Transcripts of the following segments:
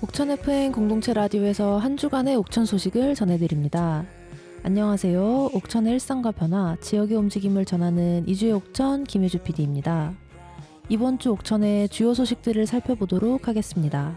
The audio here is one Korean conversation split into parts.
옥천 FM 공동체 라디오에서 한 주간의 옥천 소식을 전해드립니다. 안녕하세요. 옥천의 일상과 변화, 지역의 움직임을 전하는 이주의 옥천 김혜주 PD입니다. 이번 주 옥천의 주요 소식들을 살펴보도록 하겠습니다.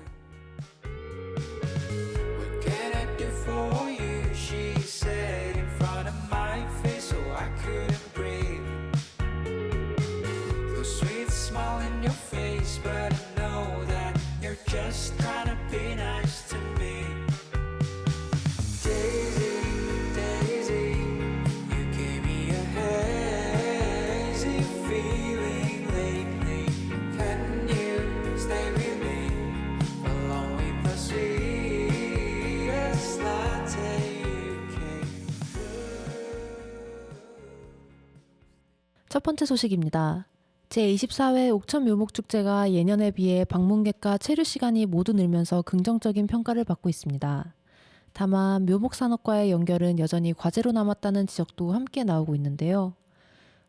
첫 번째 소식입니다. 제24회 옥천 묘목축제가 예년에 비해 방문객과 체류 시간이 모두 늘면서 긍정적인 평가를 받고 있습니다. 다만 묘목산업과의 연결은 여전히 과제로 남았다는 지적도 함께 나오고 있는데요.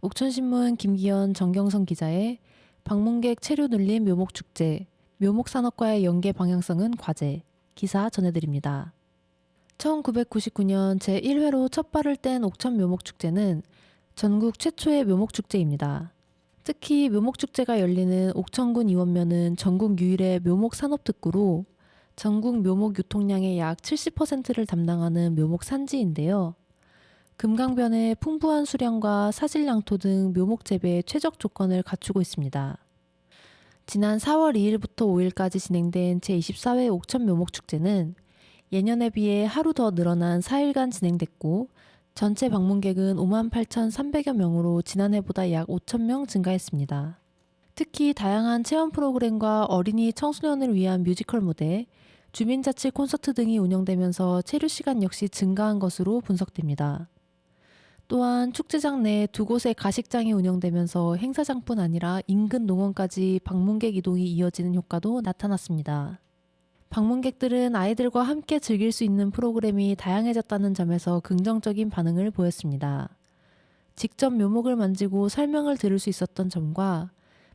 옥천신문 김기현 정경선 기자의 방문객 체류 늘림 묘목축제, 묘목산업과의 연계 방향성은 과제, 기사 전해드립니다. 1999년 제1회로 첫 발을 뗀 옥천 묘목축제는 전국 최초의 묘목축제입니다. 특히 묘목축제가 열리는 옥천군 이원면은 전국 유일의 묘목산업특구로 전국 묘목 유통량의 약 70%를 담당하는 묘목 산지인데요. 금강변의 풍부한 수량과 사질양토 등 묘목 재배의 최적 조건을 갖추고 있습니다. 지난 4월 2일부터 5일까지 진행된 제24회 옥천 묘목축제는 예년에 비해 하루 더 늘어난 4일간 진행됐고 전체 방문객은 58,300여 명으로 지난해보다 약 5,000명 증가했습니다. 특히 다양한 체험 프로그램과 어린이 청소년을 위한 뮤지컬 무대, 주민자치 콘서트 등이 운영되면서 체류 시간 역시 증가한 것으로 분석됩니다. 또한 축제장 내 두 곳의 가식장이 운영되면서 행사장뿐 아니라 인근 농원까지 방문객 이동이 이어지는 효과도 나타났습니다. 방문객들은 아이들과 함께 즐길 수 있는 프로그램이 다양해졌다는 점에서 긍정적인 반응을 보였습니다. 직접 묘목을 만지고 설명을 들을 수 있었던 점과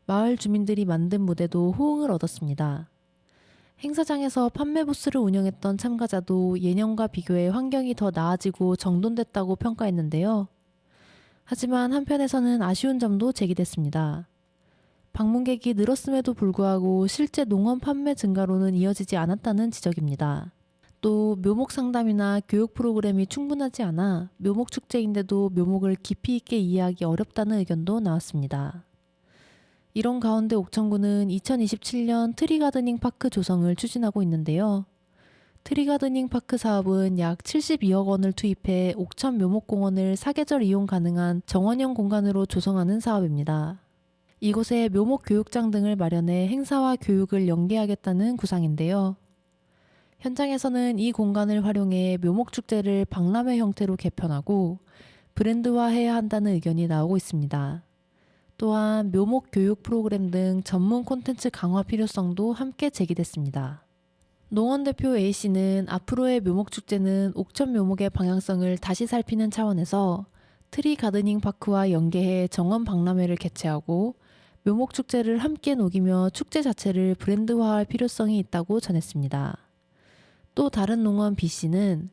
마을 주민들이 만든 무대도 호응을 얻었습니다. 행사장에서 판매 부스를 운영했던 참가자도 예년과 비교해 환경이 더 나아지고 정돈됐다고 평가했는데요. 하지만 한편에서는 아쉬운 점도 제기됐습니다. 방문객이 늘었음에도 불구하고 실제 농원 판매 증가로는 이어지지 않았다는 지적입니다. 또 묘목 상담이나 교육 프로그램이 충분하지 않아 묘목 축제인데도 묘목을 깊이 있게 이해하기 어렵다는 의견도 나왔습니다. 이런 가운데 옥천군은 2027년 트리가드닝 파크 조성을 추진하고 있는데요. 트리가드닝 파크 사업은 약 72억 원을 투입해 옥천 묘목공원을 사계절 이용 가능한 정원형 공간으로 조성하는 사업입니다. 이곳에 묘목 교육장 등을 마련해 행사와 교육을 연계하겠다는 구상인데요. 현장에서는 이 공간을 활용해 묘목 축제를 박람회 형태로 개편하고 브랜드화해야 한다는 의견이 나오고 있습니다. 또한 묘목 교육 프로그램 등 전문 콘텐츠 강화 필요성도 함께 제기됐습니다. 농원 대표 A씨는 앞으로의 묘목 축제는 옥천 묘목의 방향성을 다시 살피는 차원에서 트리 가드닝 파크와 연계해 정원 박람회를 개최하고 묘목 축제를 함께 녹이며 축제 자체를 브랜드화할 필요성이 있다고 전했습니다. 또 다른 농원 B씨는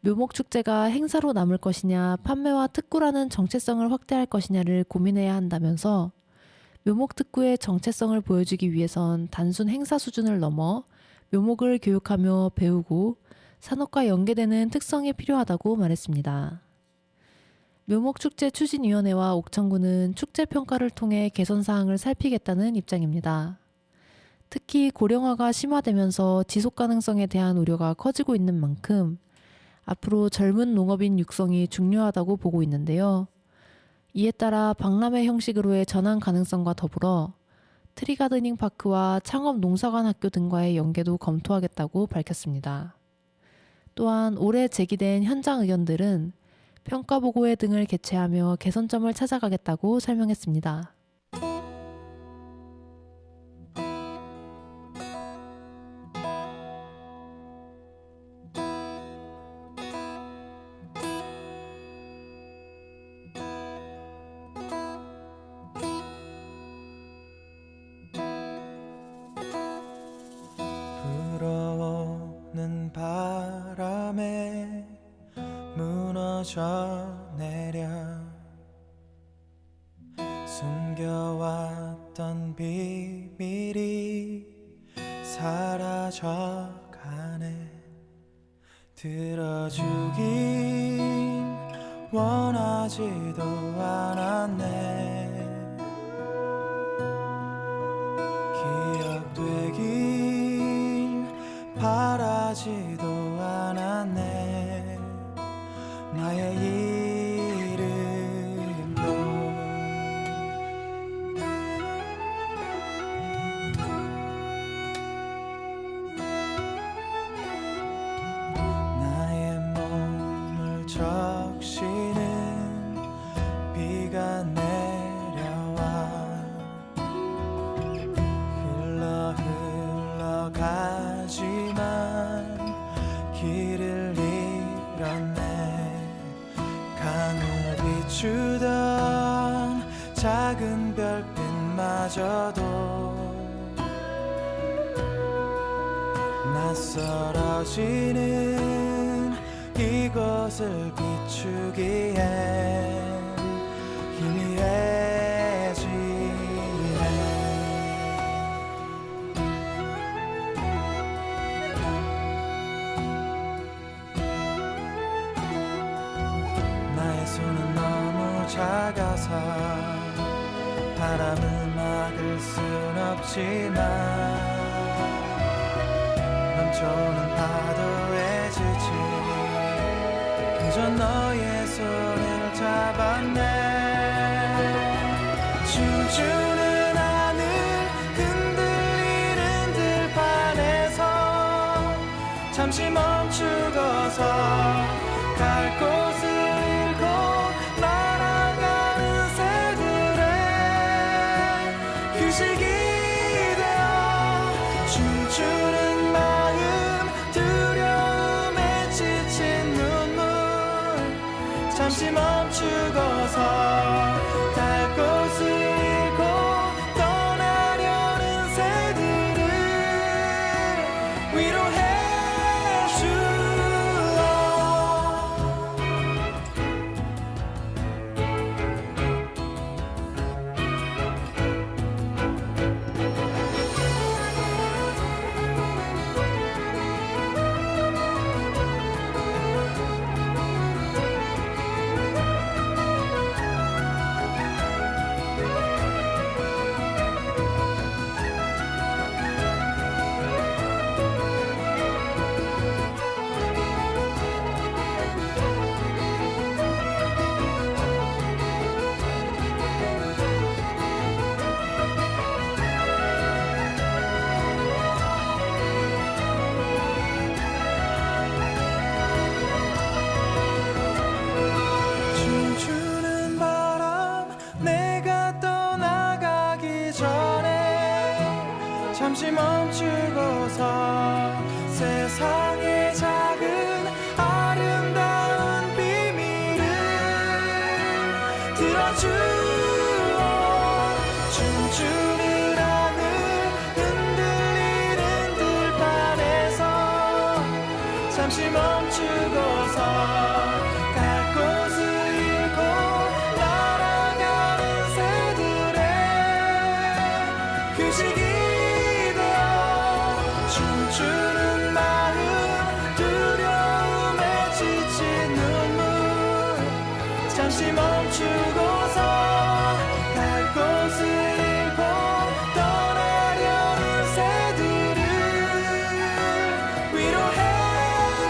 묘목 축제가 행사로 남을 것이냐 판매와 특구라는 정체성을 확대할 것이냐를 고민해야 한다면서 묘목 특구의 정체성을 보여주기 위해선 단순 행사 수준을 넘어 묘목을 교육하며 배우고 산업과 연계되는 특성이 필요하다고 말했습니다. 묘목축제추진위원회와 옥천군은 축제평가를 통해 개선사항을 살피겠다는 입장입니다. 특히 고령화가 심화되면서 지속가능성에 대한 우려가 커지고 있는 만큼 앞으로 젊은 농업인 육성이 중요하다고 보고 있는데요. 이에 따라 박람회 형식으로의 전환 가능성과 더불어 트리가드닝 파크와 창업 농사관 학교 등과의 연계도 검토하겠다고 밝혔습니다. 또한 올해 제기된 현장 의견들은 평가보고회 등을 개최하며 개선점을 찾아가겠다고 설명했습니다. 는 바람에 무너져 내려 숨겨왔던 비밀이 사라져가네. 들어주긴 원하지도 않았네. 기억되길 바라지도 않았네. 나의 이름도 나의 몸을 적시는 비가 내려와 흘러가지만 길을 잃었네. 강을 비추던 작은 별빛마저도 낯설어지는 이곳을 비추기엔 희미해지네. 나의 손은 너무 작아서 바람을 막을 순 없지만 넘쳐오는 파도에 지친 그저 너의 손을 잡았네. 춤추는 하늘 흔들리는 들판에서 잠시 멈추고서 갈 곳을 잃고 날아가는 새들의 휴식이 되어 춤추는 마음 두려움에 지친 눈물 잠시 멈추고서 갈 곳을 잃고 떠나려는 새들을 위로해 주어. 춤추는 바람 내가 떠나가기 전에 잠시 멈추고서 세상의 작은 아름다운 비밀을 들어주어. 춤추는 하늘 흔들리는 들판에서 잠시 멈추고서 갈 곳을 잃고 날아가는 새들의 휴식이 되어 춤추는 마음 두려움에 지친 눈물 잠시 멈추고서 갈 곳을 잃고 떠나려는 새들을 위로해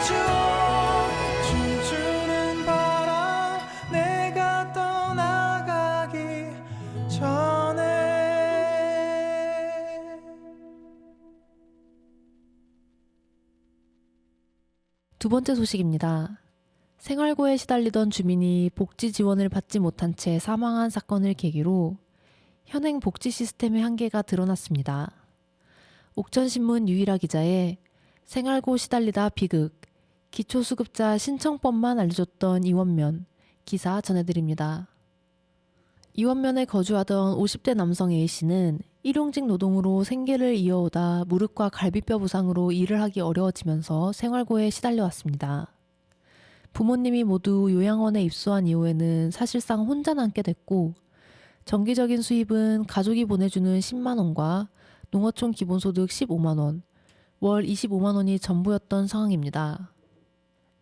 주어. 춤추는 바람 내가 떠나가기 전에. 두 번째 소식입니다. 생활고에 시달리던 주민이 복지 지원을 받지 못한 채 사망한 사건을 계기로 현행 복지 시스템의 한계가 드러났습니다. 옥천신문 유일아 기자의 생활고 시달리다 비극, 기초수급자 신청법만 알려줬던 이원면 기사 전해드립니다. 이원면에 거주하던 50대 남성 A씨는 일용직 노동으로 생계를 이어오다 무릎과 갈비뼈 부상으로 일을 하기 어려워지면서 생활고에 시달려왔습니다. 부모님이 모두 요양원에 입소한 이후에는 사실상 혼자 남게 됐고 정기적인 수입은 가족이 보내주는 10만 원과 농어촌 기본소득 15만 원, 월 25만 원이 전부였던 상황입니다.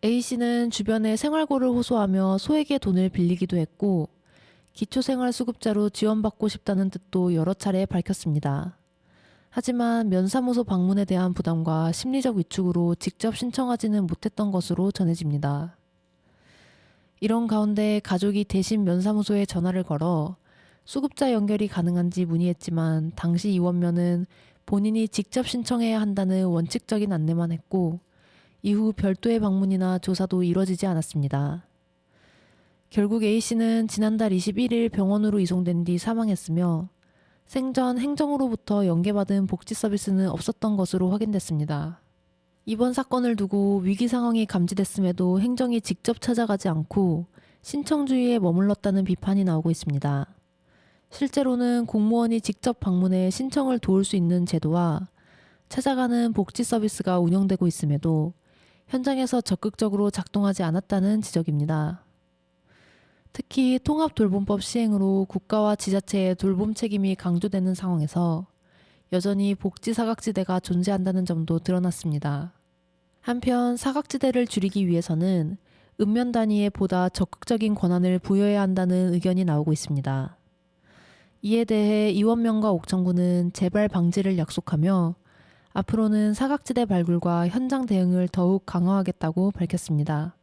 A씨는 주변에 생활고를 호소하며 소에게 돈을 빌리기도 했고 기초생활수급자로 지원받고 싶다는 뜻도 여러 차례 밝혔습니다. 하지만 면사무소 방문에 대한 부담과 심리적 위축으로 직접 신청하지는 못했던 것으로 전해집니다. 이런 가운데 가족이 대신 면사무소에 전화를 걸어 수급자 연결이 가능한지 문의했지만 당시 이원면은 본인이 직접 신청해야 한다는 원칙적인 안내만 했고 이후 별도의 방문이나 조사도 이뤄지지 않았습니다. 결국 A씨는 지난달 21일 병원으로 이송된 뒤 사망했으며 생전 행정으로부터 연계받은 복지 서비스는 없었던 것으로 확인됐습니다. 이번 사건을 두고 위기 상황이 감지됐음에도 행정이 직접 찾아가지 않고 신청주의에 머물렀다는 비판이 나오고 있습니다. 실제로는 공무원이 직접 방문해 신청을 도울 수 있는 제도와 찾아가는 복지 서비스가 운영되고 있음에도 현장에서 적극적으로 작동하지 않았다는 지적입니다. 특히 통합돌봄법 시행으로 국가와 지자체의 돌봄 책임이 강조되는 상황에서 여전히 복지 사각지대가 존재한다는 점도 드러났습니다. 한편 사각지대를 줄이기 위해서는 읍면 단위에 보다 적극적인 권한을 부여해야 한다는 의견이 나오고 있습니다. 이에 대해 이원면과 옥천구는 재발 방지를 약속하며 앞으로는 사각지대 발굴과 현장 대응을 더욱 강화하겠다고 밝혔습니다.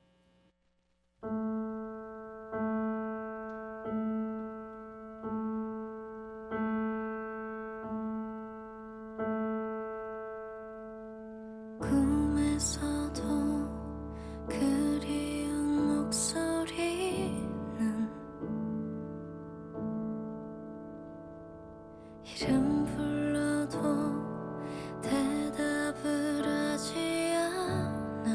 꿈에서도 그리운 목소리는 이름 불러도 대답을 하지 않아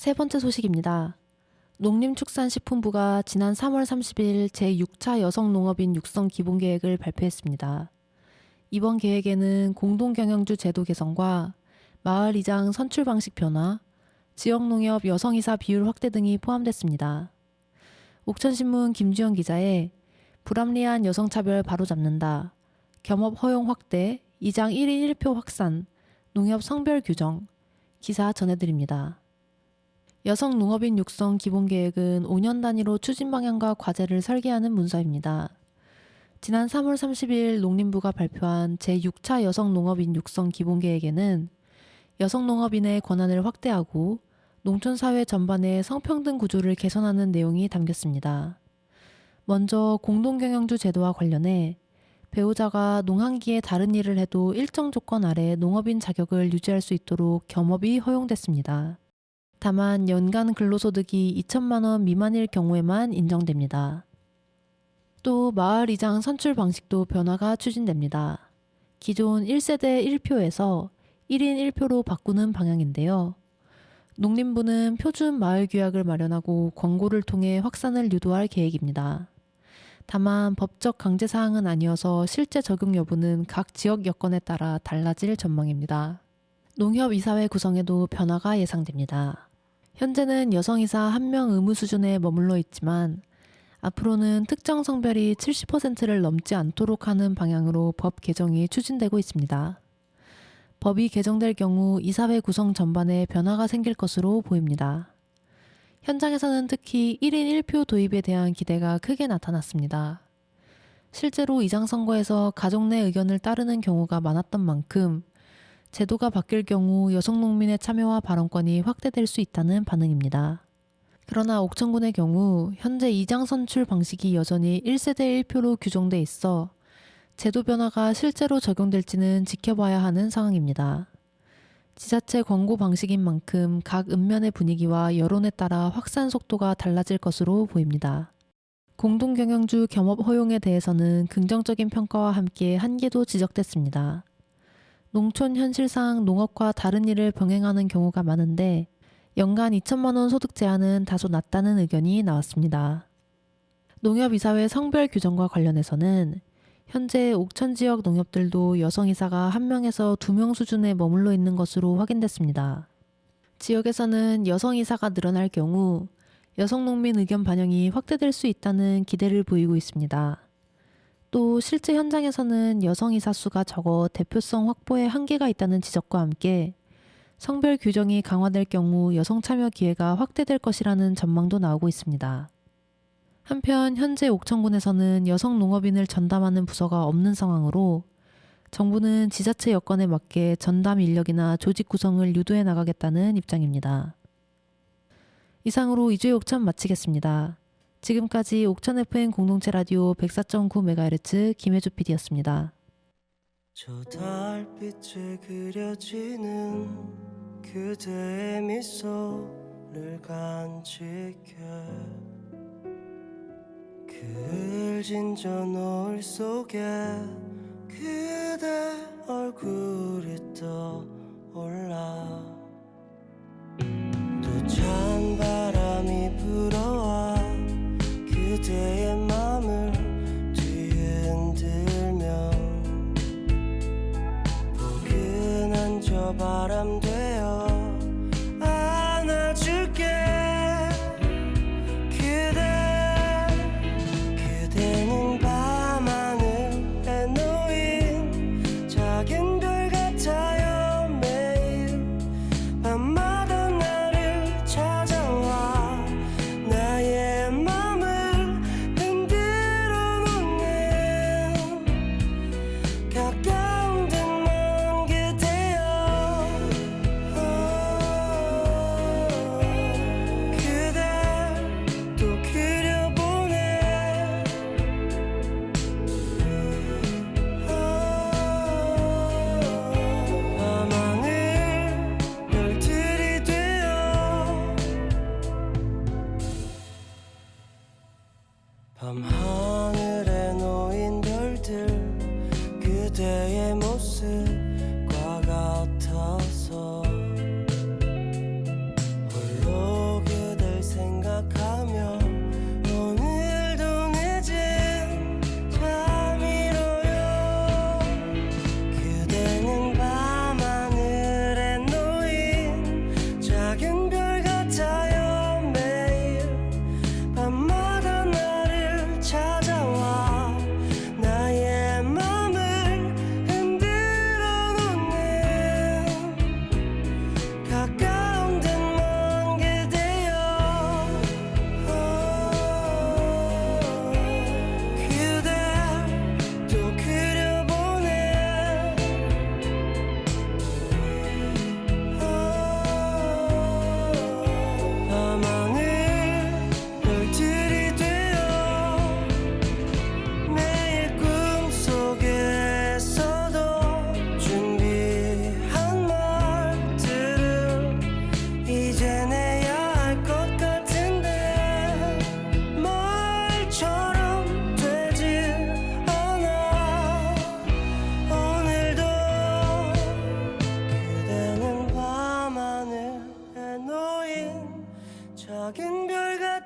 세 번째 소식입니다. 농림축산식품부가 지난 3월 30일 제6차 여성농업인 육성 기본계획을 발표했습니다. 이번 계획에는 공동경영주 제도 개선과 마을 이장 선출 방식 변화, 지역농협 여성이사 비율 확대 등이 포함됐습니다. 옥천신문 김주영 기자의 불합리한 여성차별 바로잡는다, 겸업 허용 확대, 이장 1인 1표 확산, 농협 성별 규정, 기사 전해드립니다. 여성농업인 육성 기본계획은 5년 단위로 추진 방향과 과제를 설계하는 문서입니다. 지난 3월 30일 농림부가 발표한 제6차 여성농업인 육성 기본계획에는 여성농업인의 권한을 확대하고 농촌사회 전반의 성평등 구조를 개선하는 내용이 담겼습니다. 먼저 공동경영주 제도와 관련해 배우자가 농한기에 다른 일을 해도 일정 조건 아래 농업인 자격을 유지할 수 있도록 겸업이 허용됐습니다. 다만 연간 근로소득이 2천만 원 미만일 경우에만 인정됩니다. 또 마을 이장 선출 방식도 변화가 추진됩니다. 기존 1세대 1표에서 1인 1표로 바꾸는 방향인데요. 농림부는 표준 마을 규약을 마련하고 권고를 통해 확산을 유도할 계획입니다. 다만 법적 강제 사항은 아니어서 실제 적용 여부는 각 지역 여건에 따라 달라질 전망입니다. 농협 이사회 구성에도 변화가 예상됩니다. 현재는 여성이사 1명 의무 수준에 머물러 있지만 앞으로는 특정 성별이 70%를 넘지 않도록 하는 방향으로 법 개정이 추진되고 있습니다. 법이 개정될 경우 이사회 구성 전반에 변화가 생길 것으로 보입니다. 현장에서는 특히 1인 1표 도입에 대한 기대가 크게 나타났습니다. 실제로 이장 선거에서 가족 내 의견을 따르는 경우가 많았던 만큼 제도가 바뀔 경우 여성 농민의 참여와 발언권이 확대될 수 있다는 반응입니다. 그러나 옥천군의 경우 현재 이장 선출 방식이 여전히 1세대 1표로 규정돼 있어 제도 변화가 실제로 적용될지는 지켜봐야 하는 상황입니다. 지자체 권고 방식인 만큼 각 읍면의 분위기와 여론에 따라 확산 속도가 달라질 것으로 보입니다. 공동경영주 겸업 허용에 대해서는 긍정적인 평가와 함께 한계도 지적됐습니다. 농촌 현실상 농업과 다른 일을 병행하는 경우가 많은데 연간 2천만 원 소득 제한은 다소 낮다는 의견이 나왔습니다. 농협이사회 성별 규정과 관련해서는 현재 옥천 지역 농협들도 여성이사가 1명에서 2명 수준에 머물러 있는 것으로 확인됐습니다. 지역에서는 여성이사가 늘어날 경우 여성농민 의견 반영이 확대될 수 있다는 기대를 보이고 있습니다. 또 실제 현장에서는 여성이사 수가 적어 대표성 확보에 한계가 있다는 지적과 함께 성별 규정이 강화될 경우 여성 참여 기회가 확대될 것이라는 전망도 나오고 있습니다. 한편 현재 옥천군에서는 여성 농업인을 전담하는 부서가 없는 상황으로 정부는 지자체 여건에 맞게 전담 인력이나 조직 구성을 유도해 나가겠다는 입장입니다. 이상으로 2주의 옥천 마치겠습니다. 지금까지 옥천 FM 공동체 라디오 104.9MHz 김혜주 PD였습니다. 저 달빛에 그려지는 그대의 미소를 간직해 그 진저 노을 속에 그대 얼굴이 떠올라 또 찬 바람이 불어와 그대의 맘을 뒤흔들며 포근한 저 바람 되어 안아줄게 그대는 밤하늘에 놓인 작은 별 같아요 매일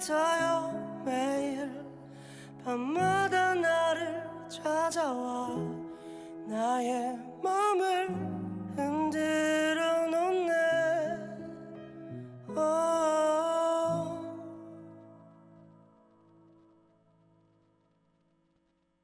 있어요. 매일 밤마다 나를 찾아와 나의 맘을